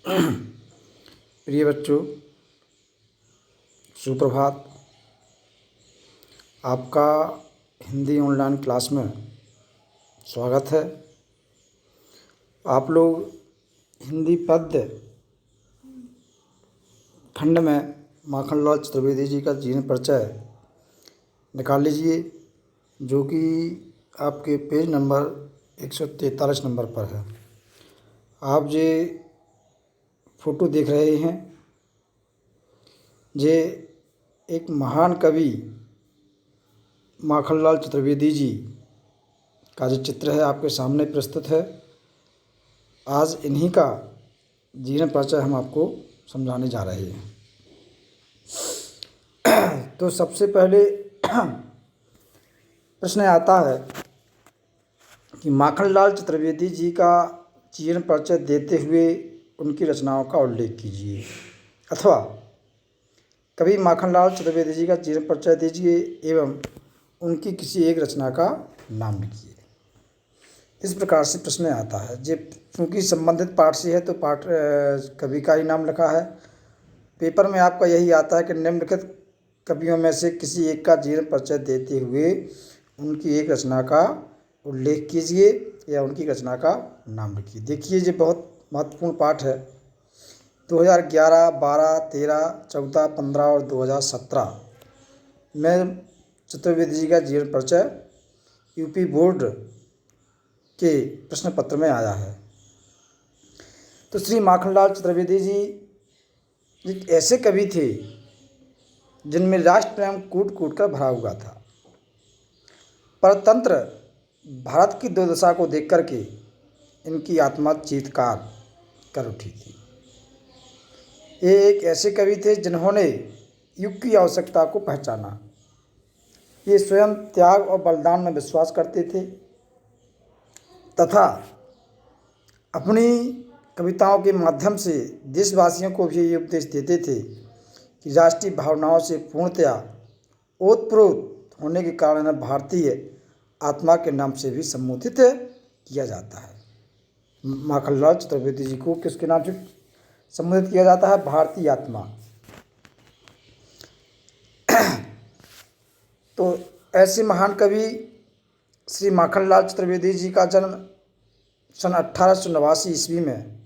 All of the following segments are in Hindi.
प्रिय बच्चों, सुप्रभात। आपका हिंदी ऑनलाइन क्लास में स्वागत है। आप लोग हिंदी पद्य खंड में माखनलाल चतुर्वेदी जी का जीवन परिचय निकाल लीजिए, जो कि आपके पेज नंबर 143 नंबर पर है। आप ये फ़ोटो देख रहे हैं, ये एक महान कवि माखनलाल चतुर्वेदी जी का जो चित्र है आपके सामने प्रस्तुत है। आज इन्हीं का जीवन परिचय हम आपको समझाने जा रहे हैं। तो सबसे पहले प्रश्न आता है कि माखनलाल चतुर्वेदी जी का जीवन परिचय देते हुए उनकी रचनाओं का उल्लेख कीजिए, अथवा कवि माखनलाल चतुर्वेदी जी का जीवन परिचय दीजिए एवं उनकी किसी एक रचना का नाम लिखिए। इस प्रकार से प्रश्न आता है। जे क्योंकि संबंधित पाठ से है तो पाठ कवि का ही नाम लिखा है। पेपर में आपका यही आता है कि निम्नलिखित कवियों में से किसी एक का जीवन परिचय देते हुए उनकी एक रचना का उल्लेख कीजिए या उनकी रचना का नाम लिखिए। देखिए, ये बहुत महत्वपूर्ण पाठ है। 2011, 12, 13, 14, 15 और 2017 में चतुर्वेदी जी का जीवन परिचय यूपी बोर्ड के प्रश्न पत्र में आया है। तो श्री माखनलाल चतुर्वेदी जी एक ऐसे कवि थे जिनमें राष्ट्र प्रेम कूट कूट कर भरा हुआ था। परतंत्र भारत की दुर्दशा को देख करके इनकी आत्मा चीत्कार कर उठी थी। ये एक ऐसे कवि थे जिन्होंने युग की आवश्यकता को पहचाना। ये स्वयं त्याग और बलिदान में विश्वास करते थे तथा अपनी कविताओं के माध्यम से देशवासियों को भी ये उपदेश देते थे कि राष्ट्रीय भावनाओं से पूर्णतया ओतप्रोत होने के कारण भारतीय आत्मा के नाम से भी संबोधित किया जाता है। माखनलाल चतुर्वेदी जी को किसके नाम से संबोधित किया जाता है? भारतीय आत्मा। तो ऐसे महान कवि श्री माखनलाल चतुर्वेदी जी का जन्म सन 1889 ईस्वी में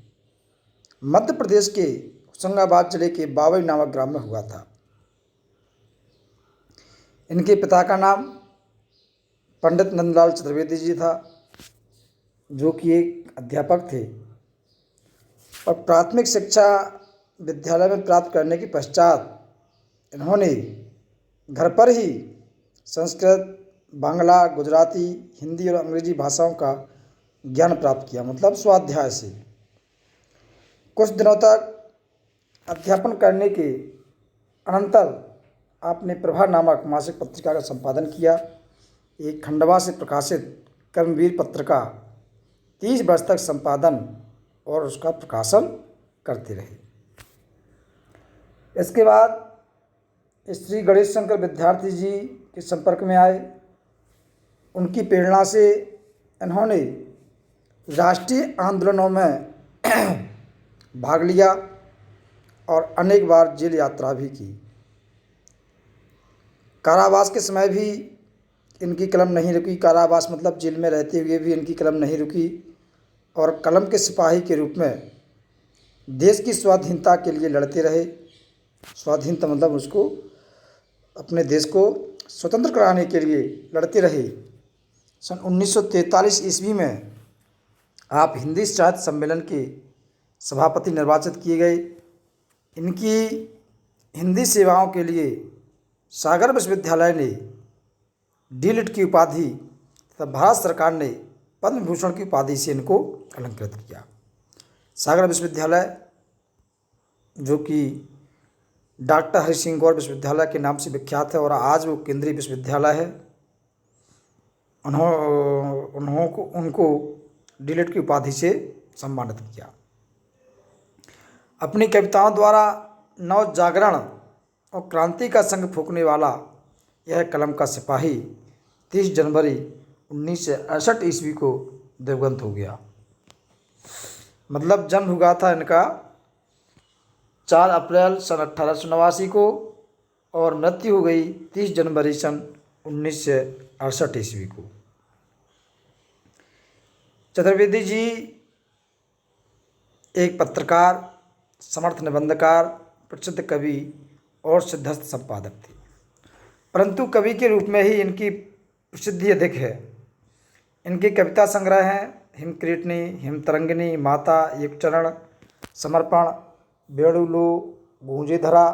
मध्य प्रदेश के होशंगाबाद जिले के बावई नामक ग्राम में हुआ था। इनके पिता का नाम पंडित नंदलाल चतुर्वेदी जी था, जो कि एक अध्यापक थे। और प्राथमिक शिक्षा विद्यालय में प्राप्त करने के पश्चात इन्होंने घर पर ही संस्कृत, बांग्ला, गुजराती, हिंदी और अंग्रेजी भाषाओं का ज्ञान प्राप्त किया, मतलब स्वाध्याय से। कुछ दिनों तक अध्यापन करने के अनंतर आपने प्रभा नामक मासिक पत्रिका का संपादन किया। एक खंडवा से प्रकाशित कर्मवीर पत्र का 30 वर्ष तक संपादन और उसका प्रकाशन करते रहे। इसके बाद श्री गणेश शंकर विद्यार्थी जी के संपर्क में आए। उनकी प्रेरणा से इन्होंने राष्ट्रीय आंदोलनों में भाग लिया और अनेक बार जेल यात्रा भी की। कारावास के समय भी इनकी कलम नहीं रुकी। कारावास मतलब जेल में रहते हुए भी इनकी कलम नहीं रुकी और कलम के सिपाही के रूप में देश की स्वाधीनता के लिए लड़ते रहे। स्वाधीनता मतलब उसको अपने देश को स्वतंत्र कराने के लिए लड़ते रहे। सन 1943 ईस्वी में आप हिंदी साहित्य सम्मेलन के सभापति निर्वाचित किए गए। इनकी हिंदी सेवाओं के लिए सागर विश्वविद्यालय ने डीलिट की उपाधि तथा भारत सरकार ने पद्म भूषण की उपाधि से इनको अलंकृत किया। सागर विश्वविद्यालय, जो कि डॉक्टर हरि सिंह गौर विश्वविद्यालय के नाम से विख्यात है और आज वो केंद्रीय विश्वविद्यालय है, उनको डीलिट की उपाधि से सम्मानित किया। अपनी कविताओं द्वारा नव जागरण और क्रांति का संग फूंकने वाला यह कलम का सिपाही 30 जनवरी 1968 ईस्वी को देवगंत हो गया। मतलब जन्म हुआ था इनका 4 अप्रैल सन 1889 को और मृत्यु हो गई 30 जनवरी सन 1968 ईस्वी को। चतुर्वेदी जी एक पत्रकार, समर्थ निबंधकार, प्रसिद्ध कवि और सिद्धहस्त संपादक थे, परंतु कवि के रूप में ही इनकी प्रसिद्धि अधिक है। इनके कविता संग्रह हैं हिमक्रीटनी, हिमतरंगिनी, माता, एक चरण, समर्पण, वेणुलो, गूंजे धरा।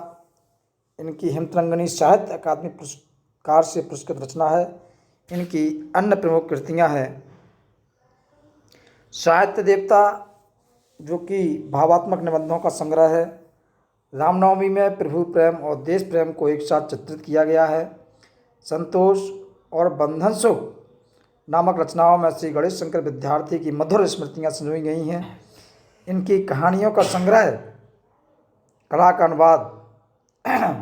इनकी हिमतरंगिनी साहित्य अकादमी पुरस्कार से पुरस्कृत रचना है। इनकी अन्य प्रमुख कृतियां हैं साहित्य देवता, जो कि भावात्मक निबंधों का संग्रह है। रामनवमी में प्रभु प्रेम और देश प्रेम को एक साथ चित्रित किया गया है। संतोष और बंधन सुख नामक रचनाओं में श्री गणेश शंकर विद्यार्थी की मधुर स्मृतियाँ संजोई गई हैं। इनकी कहानियों का संग्रह कला का अनुवाद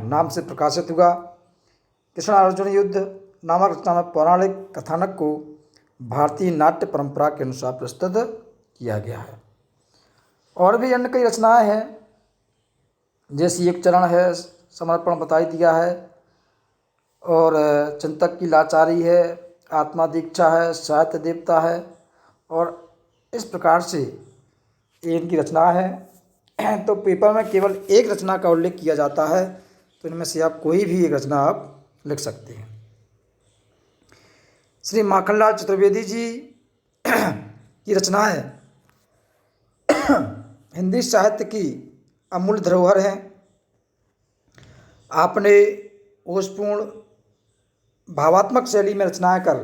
नाम से प्रकाशित हुआ। कृष्ण अर्जुन युद्ध नामक रचना में पौराणिक कथानक को भारतीय नाट्य परंपरा के अनुसार प्रस्तुत किया गया है। और भी अन्य कई रचनाएं हैं, जैसी एक चरण है, समर्पण बताई दिया है, और चिंतक की लाचारी है, आत्मा दीक्षा है, साहित्य देवता है, और इस प्रकार से ये इनकी रचना है। तो पेपर में केवल एक रचना का उल्लेख किया जाता है, तो इनमें से आप कोई भी एक रचना आप लिख सकते हैं। श्री माखनलाल चतुर्वेदी जी की रचना है हिंदी साहित्य की अमूल्य धरोहर है। आपने ओजपूर्ण भावात्मक शैली में रचनाएं कर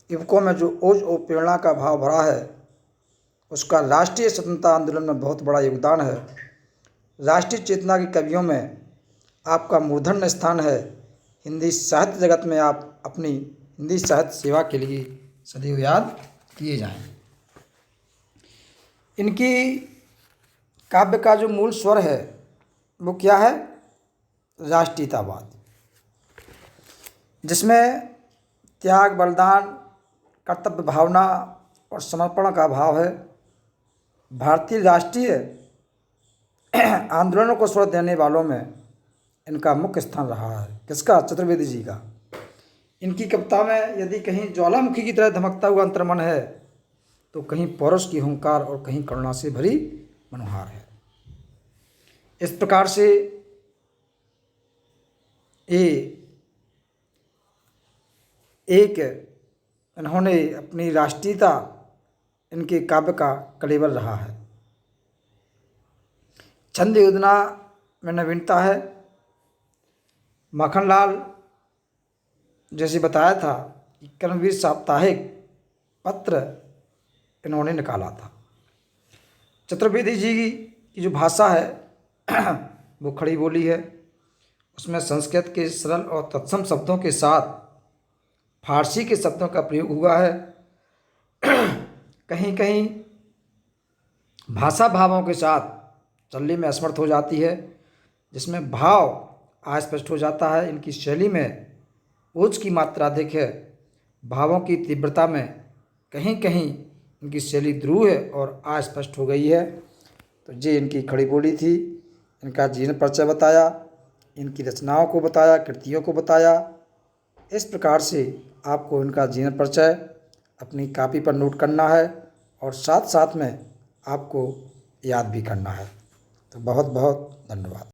युवकों में जो ओज और प्रेरणा का भाव भरा है, उसका राष्ट्रीय स्वतंत्रता आंदोलन में बहुत बड़ा योगदान है। राष्ट्रीय चेतना के कवियों में आपका मूर्धन्य स्थान है। हिंदी साहित्य जगत में आप अपनी हिंदी साहित्य सेवा के लिए सदैव याद किए जाएं। इनकी काव्य का जो मूल स्वर है वो क्या है? राष्ट्रीयतावाद, जिसमें त्याग, बलिदान, कर्तव्य भावना और समर्पण का भाव है। भारतीय राष्ट्रीय आंदोलनों को स्वर देने वालों में इनका मुख्य स्थान रहा है। किसका? चतुर्वेदी जी का। इनकी कविता में यदि कहीं ज्वालामुखी की तरह धमकता हुआ अंतर्मन है, तो कहीं पौरुष की हुंकार और कहीं करुणा से भरी मनोहार है। इस प्रकार से ये एक इन्होंने अपनी राष्ट्रीयता इनके काव्य का कलेवर रहा है। छंद योजना में नवीनता है। माखनलाल जैसे बताया था कि कर्मवीर साप्ताहिक पत्र इन्होंने निकाला था। चतुर्वेदी जी की जो भाषा है वो खड़ी बोली है। उसमें संस्कृत के सरल और तत्सम शब्दों के साथ फारसी के शब्दों का प्रयोग हुआ है। कहीं कहीं भाषा भावों के साथ चलने में असमर्थ हो जाती है, जिसमें भाव अस्पष्ट हो जाता है। इनकी शैली में ओज की मात्रा अधिक है। भावों की तीव्रता में कहीं कहीं इनकी शैली ध्रुव है और अस्पष्ट हो गई है। तो ये इनकी खड़ी बोली थी। इनका जीवन परिचय बताया, इनकी रचनाओं को बताया, कृतियों को बताया। इस प्रकार से आपको इनका जीवन परिचय अपनी कॉपी पर नोट करना है और साथ साथ में आपको याद भी करना है। तो बहुत बहुत धन्यवाद।